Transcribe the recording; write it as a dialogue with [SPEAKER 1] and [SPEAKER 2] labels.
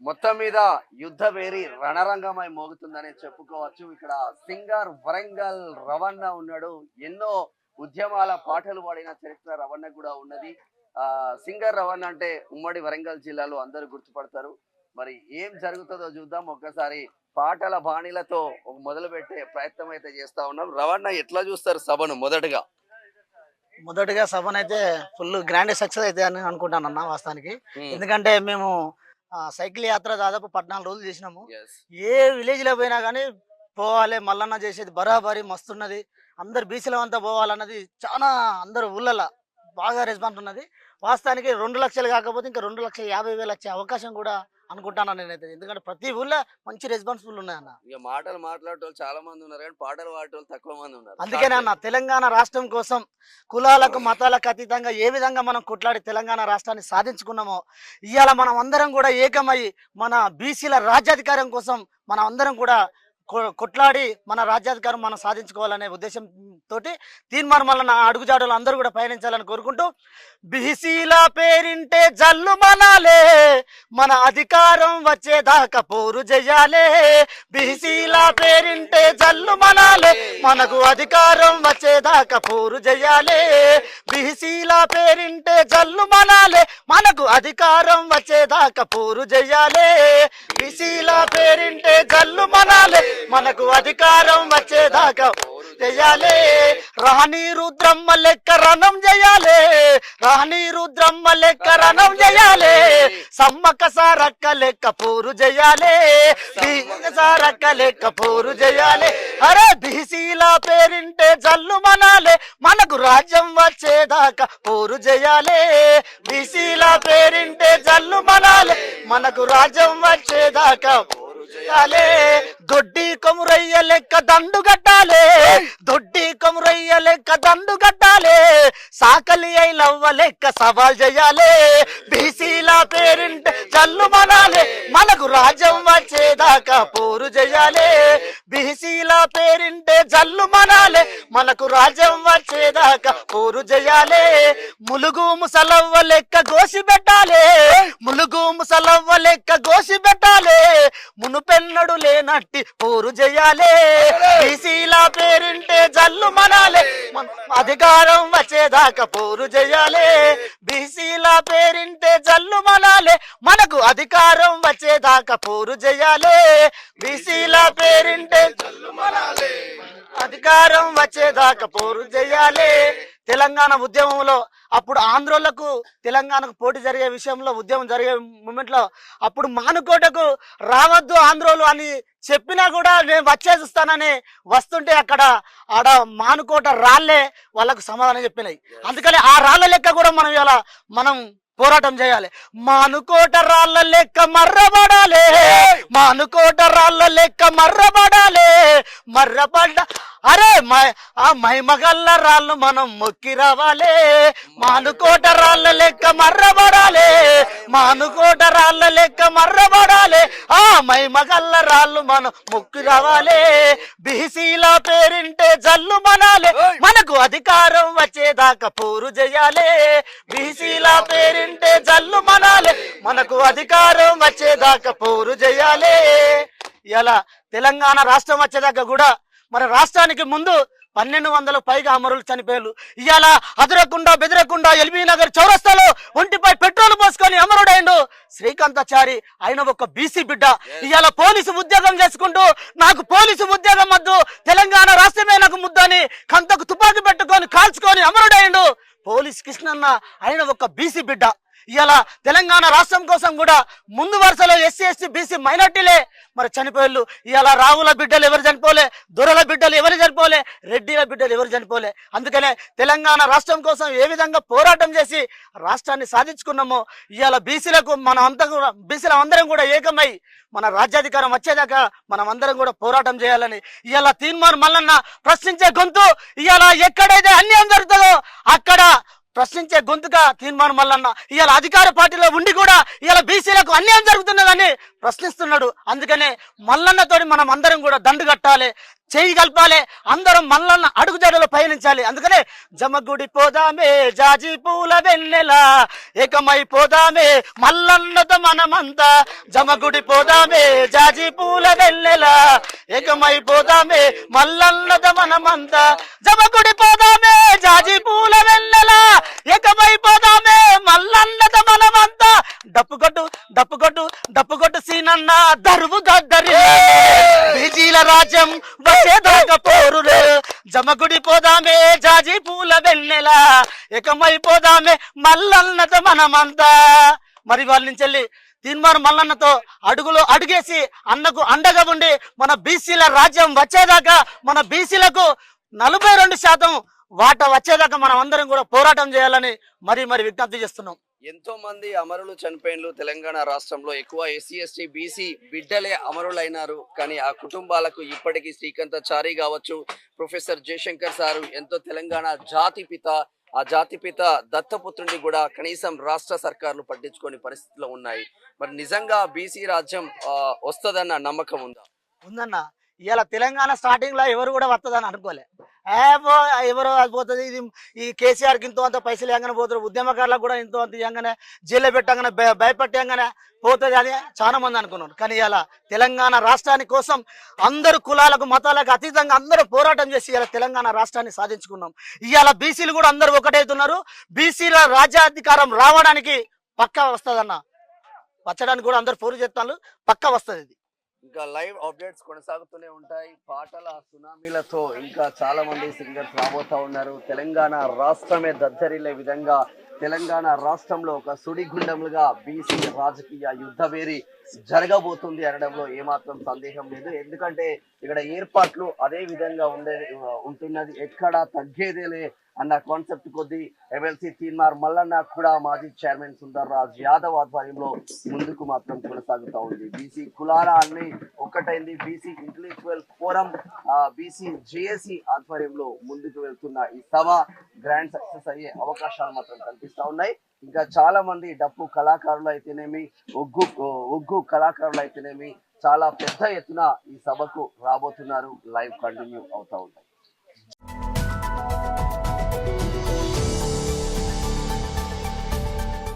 [SPEAKER 1] మొత్తం మీద యుద్ధ వేరి రణరంగమై మోగుతుందని చెప్పుకోవచ్చు. ఇక్కడ సింగర్ వరంగల్ రవణ ఉన్నాడు. ఎన్నో ఉద్యమాల పాటలు పాడిన చరిత్ర రవణ కూడా ఉన్నది. సింగర్ రవణ అంటే ఉమ్మడి వరంగల్ జిల్లాలో అందరూ గుర్తుపడతారు. మరి ఏం జరుగుతుందో చూద్దాం. ఒక్కసారి పాటల బాణీలతో మొదలు పెట్టే ప్రయత్నం అయితే చేస్తా ఉన్నాం. రవణ ఎట్లా చూస్తారు సభను?
[SPEAKER 2] మొదటిగా సభనైతే ఫుల్ గ్రాండ్ సక్సెస్ అయితే అని అనుకుంటాను అన్న వాస్తవానికి. ఎందుకంటే మేము సైకిల్ యాత్ర దాదాపు 14 రోజులు చేసినాము. ఏ విలేజ్ లో పోయినా కానీ పోవాలి, మల్లన్న చేసేది బరాబరి మస్తున్నది. అందరు బీసీలో అంతా పోవాలన్నది చాలా అందరు ఊళ్ళలో బాగా రెస్పాన్స్ ఉన్నది. వాస్తవానికి 2 లక్షలు కాకపోతే ఇంకా 2,50,000 వచ్చే అవకాశం కూడా అనుకుంటాను నేనైతే. ఎందుకంటే ప్రతి ఊళ్ళో మంచి రెస్పాన్సిబుల్ ఉన్నాయన్న.
[SPEAKER 1] ఇక మాటలు మాట్లాడేటోళ్ళు చాలా మంది ఉన్నారు కానీ పాటలు పాడేటోళ్ళు తక్కువ మంది ఉన్నారు.
[SPEAKER 2] అందుకనే అన్న తెలంగాణ రాష్ట్రం కోసం కులాలకు మతాలకు అతీతంగా ఏ విధంగా మనం కొట్లాడి తెలంగాణ రాష్ట్రాన్ని సాధించుకున్నామో ఇవాళ మనం అందరం కూడా ఏకమై మన బీసీల రాజ్యాధికారం కోసం మనం అందరం కూడా కొట్లాడి మన రాజ్యాధికారం మనం సాధించుకోవాలనే ఉద్దేశంతో తీర్మానం వల్ల అడుగుజాడలు అందరూ కూడా పయనించాలని కోరుకుంటూ, బీసీల పేరింటే జల్లు మనాలే, మన అధికారం వచ్చేదాకా పోరు చెయ్యాలే. బీసీల పేరింటే జల్లు మనాలే, మనకు అధికారం వచ్చేదాకా పోరు చెయ్యాలే. బీసీల పేరింటే జల్లు మనాలే, మనకు అధికారం వచ్చేదాకా పోరు చెయ్యాలే. బీసీల పేరింటే జల్లు మనాలే, మనకు అధికారం వచ్చేదాకా చెయ్యాలే. రాణి రుద్రమ్మ లెక్క రణం చేయాలి, రాణి రుద్రమ్మ లెక్క రణం చేయాలి. సమ్మక్క సారక్క లెక్క పోరు చేయాలి, సారక్క లెక్క పోరు చేయాలి. అరే బీసీల పేరింటే జల్లు మనాలే, మనకు రాజ్యం వచ్చేదాకా పోరు చేయాలి. బీసీల పేరింటే జల్లు మనాలే, మనకు రాజ్యం వచ్చేదాకా దొడ్డి కొమురయ్య లెక్క దండు కట్టాలే, దొడ్డి కొమురయ్య లెక్క దండు కట్టాలే. సాకలి అయిలవ్వ లెక్క సవాల్ చేయాలి. బీసీల పేరింటే జల్లు మనాలే, మనకు రాజ్యం వచ్చేదాకా పోరు చేయాలి. బీసీల పేరింటే జల్లు మనాలే, మనకు రాజ్యం వచ్చేదాకా పోరు చేయాలి. ములుగు ముసలవ్వ లెక్క గోసి పెట్టాలి, ములుగు ముసలవ్వ లెక్క గోసి పెట్టాలి. మునుపెన్నడు లేనట్టి పోరు చేయాలి. బీసీల పేరింటే జల్లు మనాలే, అధికారం వచ్చేదాకా పోరు చేయాలి. బీసీల పేరింటే జల్లు మనాలే, మనకు అధికారం వచ్చేదాకా పోరు చేయాలి. బీసీల పేరింటే జల్లు మనాలే, అధికారం వచ్చేదాకా పోరు చేయాలి. తెలంగాణ ఉద్యమంలో అప్పుడు ఆంధ్రోళ్లకు తెలంగాణకు పోటీ జరిగే విషయంలో ఉద్యమం జరిగే మూమెంట్ లో అప్పుడు మానుకోటకు రావద్దు ఆంధ్రోలు అని చెప్పినా కూడా నేను వచ్చేస్తానని వస్తుంటే అక్కడ ఆడ మానుకోట రాళ్లే వాళ్ళకు సమాధానం చెప్పినాయి. అందుకని ఆ రాళ్ల లెక్క కూడా మనం పోరాటం చేయాలి. మానుకోట రాళ్ల లెక్క మర్రబడాలి, మానుకోట రాళ్ల లెక్క మర్రబడాలి. మర్రబడ్డ అరే ఆ మైమగల్ల రాళ్ళు మనం మొక్కి రావాలి. మానుకోట రాళ్ళ లెక్క మర్రబడాలి, మానుకోట రాళ్ళ లెక్క మర్రబడాలి. ఆ మైమగల్ల రాళ్ళు మనం మొక్కి రావాలి. బీసీల పేరింటే జల్లు మనాలే, మనకు అధికారం వచ్చేదాకా పోరు చేయాలి. బీసీల పేరింటే జల్లు మనాలే, మనకు అధికారం వచ్చేదాకా పోరు చేయాలి. ఇలా తెలంగాణ రాష్ట్రం వచ్చేదాకా కూడా మన రాష్ట్రానికి ముందు 1200 పైగా అమరులు చనిపోయారు. ఇవాళ అదరకుండా బెదరకుండా ఎల్బీ నగర్ చౌరస్తాలో ఒంటిపై పెట్రోల్ పోసుకొని అమరుడైండు శ్రీకాంతాచారి. ఆయన ఒక బీసీ బిడ్డ. ఇవాళ పోలీసు ఉద్యోగం చేసుకుంటూ నాకు పోలీసు ఉద్యోగం వద్దు, తెలంగాణ రాష్ట్రమే నాకు ముద్దని కంతకు తుపాకీ పెట్టుకొని కాల్చుకొని అమరుడైండు పోలీస్ కృష్ణన్న. ఆయన ఒక బీసీ బిడ్డ. ఇవాళ తెలంగాణ రాష్ట్రం కోసం కూడా ముందు వరుసలో ఎస్సీ ఎస్టీ బీసీ మైనార్టీలే మరి చనిపోయారు. ఇవాళ రావుల బిడ్డలు ఎవరు చనిపోలే, దొరల బిడ్డలు ఎవరు చనిపోలే, రెడ్డిల బిడ్డలు ఎవరు చనిపోలే. అందుకనే తెలంగాణ రాష్ట్రం కోసం ఏ విధంగా పోరాటం చేసి రాష్ట్రాన్ని సాధించుకున్నామో ఇవాళ బీసీలకు బీసీల అందరం కూడా ఏకమై మన రాజ్యాధికారం వచ్చేదాకా మనం అందరం కూడా పోరాటం చేయాలని ఇవాళ తీర్మానం మల్లన్న ప్రశ్నించే గొంతు. ఇవాళ ఎక్కడైతే అన్యాయం జరుగుతుందో అక్కడ ప్రశ్నించే గొంతుగా తీర్మానం మల్లన్న ఇవాళ అధికార పార్టీలో ఉండి కూడా ఇవాళ బీసీలకు అన్యాయం జరుగుతున్నదని ప్రశ్నిస్తున్నాడు. అందుకనే మల్లన్నతోటి మనం అందరం కూడా దండు కట్టాలి, చేయి కలపాలి, అందరం మల్లన్న అడుగుజాడలో పయనించాలి. అందుకనే జమగుడి పోదామే జాజి పూల వెన్నెల, ఏకమై పోదామే మల్లన్నతో మనమంతా. జమగుడి పోదామే జాజి పూల వెన్నెల, ఏకమై పోదామే మల్లన్నతో మనమంతా. జమగుడి పోదామే జాజి పూల వెన్నెల, ఏకమై పోదామే మల్లన్నతో మనమంతా. డప్పుకొట్టు డప్పుకొట్టు డప్పుకొట్టు సీనన్న దరువు దద్దరి, బీజీల రాజ్యం వచ్చేదాకా పోరులే. జమగుడి పోదామే జాజి పూల వెన్నెల, ఏకమై పోదామే మల్లన్నతో మనమంతా. మరి వాళ్ళ నుంచి వెళ్ళి తీర్మానం మల్లన్నతో అడుగులో అడుగేసి అన్నకు అండగా ఉండి మన బీసీల రాజ్యం వచ్చేదాకా, మన బీసీలకు 42% వాటా వచ్చేదాకా మనం అందరం కూడా పోరాటం చేయాలని మరి విజ్ఞప్తి చేస్తున్నాం.
[SPEAKER 1] ఎంతో మంది అమరులు చనిపోయిన తెలంగాణ రాష్ట్రంలో ఎక్కువ ఎస్సీ ఎస్టీ బీసీ బిడ్డలే అమరులైనారు. కానీ ఆ కుటుంబాలకు ఇప్పటికీ శ్రీకాంతాచారి కావచ్చు, ప్రొఫెసర్ జయశంకర్ సారు ఎంతో తెలంగాణ జాతిపిత, ఆ జాతిపిత దత్తపుత్రుడిని కూడా కనీసం రాష్ట్ర సర్కార్లు పట్టించుకొని పరిస్థితిలో ఉన్నాయి. మరి నిజంగా బీసీ రాజ్యం వస్తుందన్న నమ్మకం ఉందా?
[SPEAKER 2] ఉందన్న. ఇలా తెలంగాణ స్టార్టింగ్ లో ఎవరు కూడా వస్తుందని అనుకోలే. ఎవరు అది పోతుంది, ఇది ఈ కేసీఆర్కి ఇంతో అంత పైసలు ఇవ్వగానే పోతారు, ఉద్యమకారులకు కూడా ఇంతో అంత ఇవ్వగానే జైల్లో పెట్టగానే భయపెట్టగానే పోతుంది అని చాలా మంది అనుకున్నారు. కానీ ఇలా తెలంగాణ రాష్ట్రాన్ని కోసం అందరు కులాలకు మతాలకు అతీతంగా అందరూ పోరాటం చేసి ఇలా తెలంగాణ రాష్ట్రాన్ని సాధించుకున్నాం. ఇవాళ బీసీలు కూడా అందరూ ఒకటవుతున్నారు. బీసీల రాజ్యాధికారం రావడానికి పక్కా వస్తుందన్న, వచ్చడానికి కూడా అందరు పోరు చేస్తాను, పక్కా వస్తుంది. ఇది
[SPEAKER 1] ఇంకా లైవ్ అప్డేట్స్ కొనసాగుతూనే ఉంటాయి. పాటల సునామీలతో ఇంకా చాలా మంది సింగర్స్ రాబోతా ఉన్నారు. తెలంగాణ రాష్ట్రమే దద్దరిల్లే విధంగా తెలంగాణ రాష్ట్రంలో ఒక సుడిగుండములుగా బీసీ రాజకీయ యుద్ధవేరి జరగబోతుంది అనడంలో ఏమాత్రం సందేహం లేదు. ఎందుకంటే ఇక్కడ ఏర్పాట్లు అదే విధంగా ఉంటున్నది, ఎక్కడా తగ్గేదేలే అన్న కాన్సెప్ట్ కొద్దీ ఎమ్మెల్సీ తీన్మార్ మల్లన్న కూడా మాజీ చైర్మన్ సుందర్ రాజ్ యాదవ్ ఆధ్వర్యంలో ముందుకు మాత్రం కొనసాగుతా ఉంది. బీసీ కులాల అన్ని ఒక్కటైంది. BC intellectual forum, BC JAC ఆధ్వర్యంలో ముందుకు వెళ్తున్న ఈ సభ గ్రాండ్ సక్సెస్ అయ్యే అవకాశాలు మాత్రం కనిపిస్తా ఉన్నాయి. ఇంకా చాలా మంది డప్పు కళాకారులు అయితేనేమి, ఒగ్గు కళాకారులు అయితేనేమి చాలా పెద్ద ఎత్తున ఈ సభకు రాబోతున్నారు. లైవ్ కంటిన్యూ అవుతా ఉంటాయి.